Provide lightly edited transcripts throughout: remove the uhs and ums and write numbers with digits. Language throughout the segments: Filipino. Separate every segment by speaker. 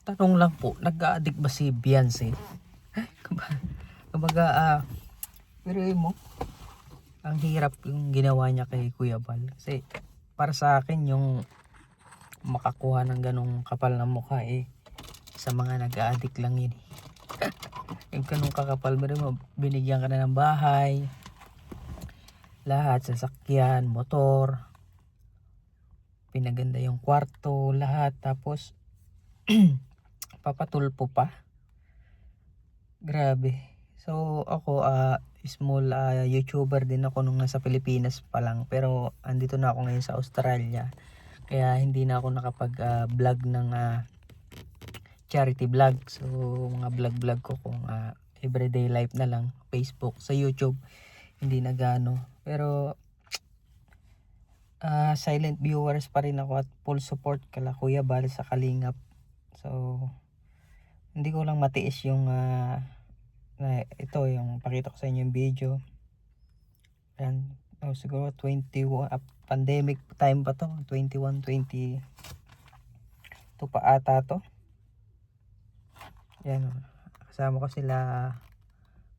Speaker 1: Tanong lang po, nag-a-addict ba si Beyonce? Kumbaga, pero mo, ang hirap yung ginawa niya kay Kuya Bal. Kasi, para sa akin, yung makakuha ng ganong kapal na mukha sa mga nag-a-addict lang yun. Yung ganong kakapal mo, binigyan ka na ng bahay, lahat, sasakyan, motor, pinaganda yung kwarto, lahat, tapos, papatulpo pa. Grabe. So ako small YouTuber din ako nung nasa Pilipinas pa lang, pero andito na ako ngayon sa Australia. Kaya hindi na ako nakapag vlog ng charity vlog. So mga vlog ko kung everyday life na lang, Facebook, sa YouTube hindi na gaano. Pero silent viewers pa rin ako at full support kala Kuya Bal sa Kalingap. So hindi ko lang matiis yung na ito yung pakita ko sa inyo yung video. Ayan, siguro 21 pandemic time pa to, 21, 22 pa ata to. Ayan, kasama ko sila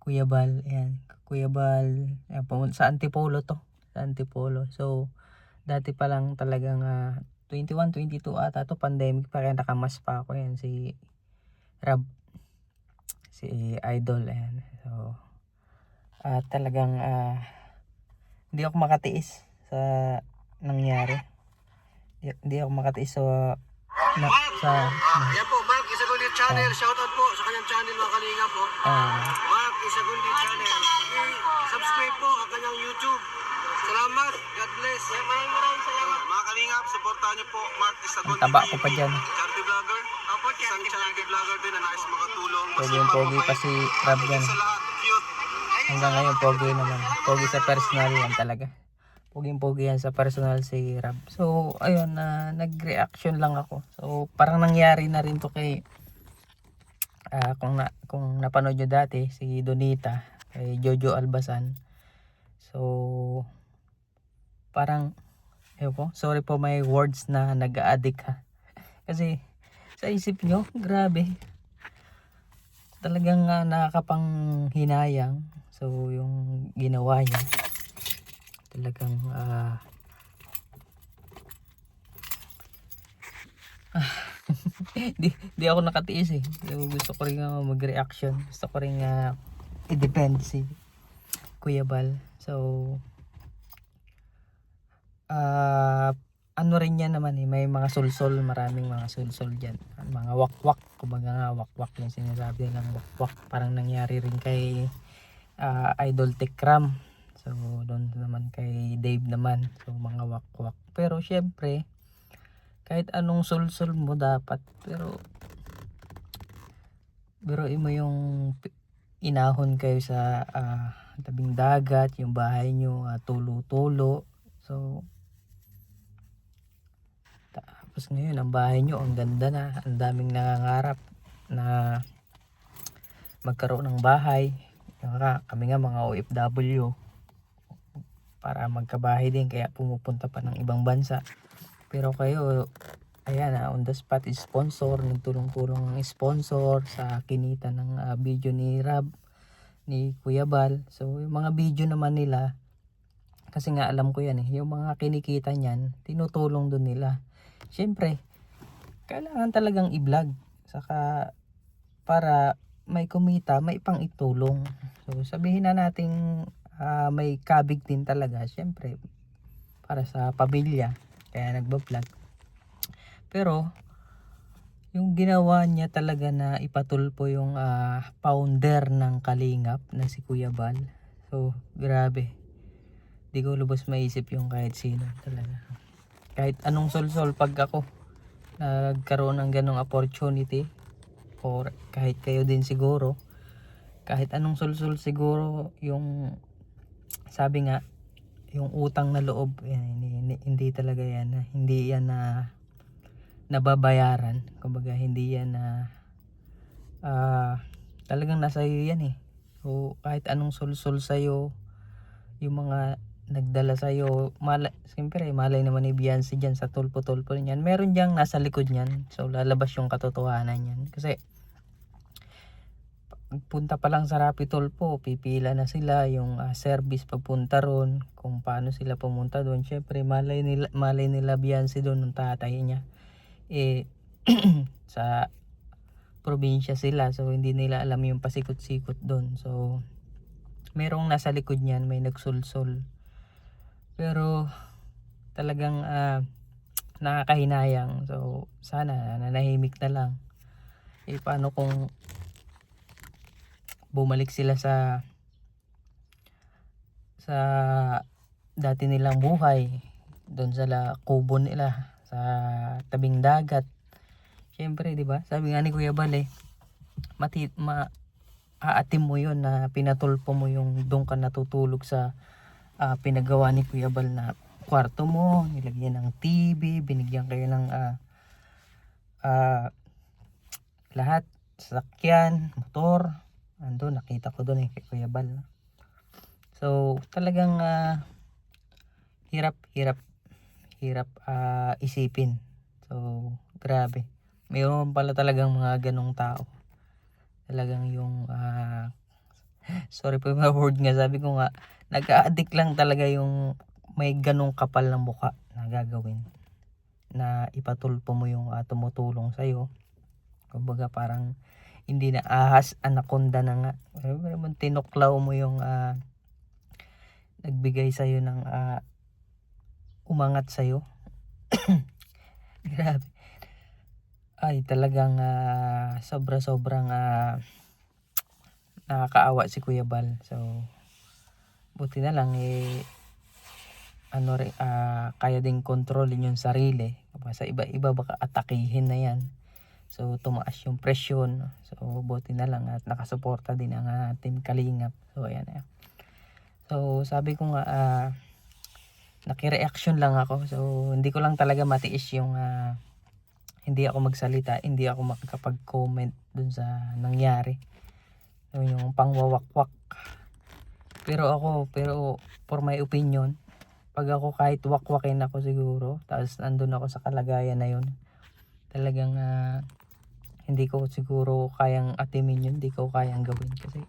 Speaker 1: Kuya Bal. Ayan, Kuya Bal. Ayan, pumunta sa Antipolo to, sa Antipolo. So dati pa lang talagang 21, 22 ata to, pandemic pa, kaya nakamas pa ako. Ayan, si Rab, si Idol. Ayan, so talagang hindi ako makatiis sa nangyari. Hindi ako makatiis
Speaker 2: Yan po, Mark Isagundi Channel. Shoutout po sa kanyang channel, mga kalinga po. Mark Isagundi Channel. Subscribe po ang kanyang YouTube. Salamat. God bless. Maraming salamat. Mga kalinga, supportahan niyo po Mark Isagundi.
Speaker 1: Ang taba ko pa dyan.
Speaker 2: Charity vlogger. Opo, isang charity vlogger din na nais makatulong.
Speaker 1: Pogi pa si Rab yan.
Speaker 2: Sa lahat, cute.
Speaker 1: Hanggang ngayon pogi naman. Pogi sa personal yan talaga. Pogi yan sa personal si Rab. So ayun, nag-reaction lang ako. So parang nangyari na rin to kay kung napanood nyo dati si Donita, kay Jojo Albasan. So parang sorry po may words na nag-a-addict ha. Kasi sa isip nyo, grabe. Talagang nakakapanghinayang. So yung ginawa niya talagang di ako nakatiis eh. So, gusto ko rin mag-reaction. Gusto ko rin i-defend si Kuya Bal. So ano rin yan naman may mga sulsol, maraming mga sulsol dyan, mga wakwak, kumbaga nga wakwak yung sinasabi ng wakwak. Parang nangyari rin kay Idol Tekram. So doon naman kay Dave naman, so mga wakwak. Pero syempre kahit anong sulsol mo dapat, pero mo yung inahon kayo sa tabing dagat, yung bahay nyo tulo-tulo. So tapos ngayon ang bahay nyo ang ganda na, ang daming nangangarap na magkaroon ng bahay. Kami nga mga OFW, para magkabahay din, kaya pumupunta pa ng ibang bansa. Pero kayo, ayan on the spot sponsor, nagtulong-tulong ng sponsor sa kinita ng video ni Rab, ni Kuya Bal. So yung mga video naman nila, kasi nga alam ko yan yung mga kinikita niyan, tinutulong dun nila. Siyempre, kailangan talagang i-vlog, saka para may kumita, may pang itulong. So sabihin na nating may kabig din talaga, siyempre para sa pamilya, kaya nagba-vlog. Pero yung ginawa niya talaga na ipatulpo yung founder ng Kalingap na si Kuya Bal. So grabe, di ko lubos maisip yung kahit sino talaga. Kahit anong solsol, pag ako nagkaroon ng ganong opportunity, or kahit kayo din siguro, kahit anong sulsul siguro, yung sabi nga yung utang na loob, hindi talaga yan, hindi yan nababayaran. Kumbaga hindi yan talagang nasa iyo yan So kahit anong sulsul sa'yo, yung mga nagdala sa'yo, siyempre malay naman ni Beyonce dyan sa tulpo-tulpo niyan. Meron diyang nasa likod niyan. So lalabas yung katotohanan niyan. Kasi punta pa lang sa Rapid Tulpo, pipila na sila yung service pagpunta ron, kung paano sila pumunta doon. Syempre malay nila Beyonce doon ng tatay niya. Eh sa probinsya sila, so hindi nila alam yung pasikot-sikot doon. So merong nasa likod niyan, may nagsulsol. Pero talagang nakakahinayang. So sana nanahimik na lang. Eh paano kung bumalik sila sa dati nilang buhay, doon sa kubo nila sa tabing dagat. Syempre, 'di ba? Sabi nga ni Kuya Bal, aatim mo 'yon na pinatulpo mo yung doon ka natutulog sa pinagawa ni Kuya Bal na kwarto mo, nilagyan ng TV, binigyan kayo ng lahat, sasakyan, motor. Ando, nakita ko doon kay Kuya Bal. So, talagang hirap isipin. So, grabe. Mayroon pala talagang mga ganong tao. Talagang yung sorry po yung mga word nga, sabi ko nga, nag-a-addict lang talaga yung may ganong kapal ng mukha na gagawin. Na ipatulpo mo yung tumutulong sa'yo. Kumbaga parang hindi na ahas, anaconda na nga. Tinuklaw mo yung nagbigay sa'yo ng umangat sa'yo. Grabe. Ay, talagang sobrang nakakaawa si Kuya Bal. So, buti na lang kaya ding kontrolin yung sarili. Sa iba baka atakihin na yan. So tumaas yung presyon. So buti na lang at nakasuporta din ang Team Kalingap. So ayan. So sabi ko nga naki-reaction lang ako. So hindi ko lang talaga matiis yung hindi ako magsalita, hindi ako makakapag-comment dun sa nangyari. So yung pangwawakwak. Pero for my opinion, pag ako kahit wakwakin ako siguro, tapos nandun ako sa kalagayan na yun, talagang hindi ko siguro kayang atimin yun, hindi ko kayang gawin kasi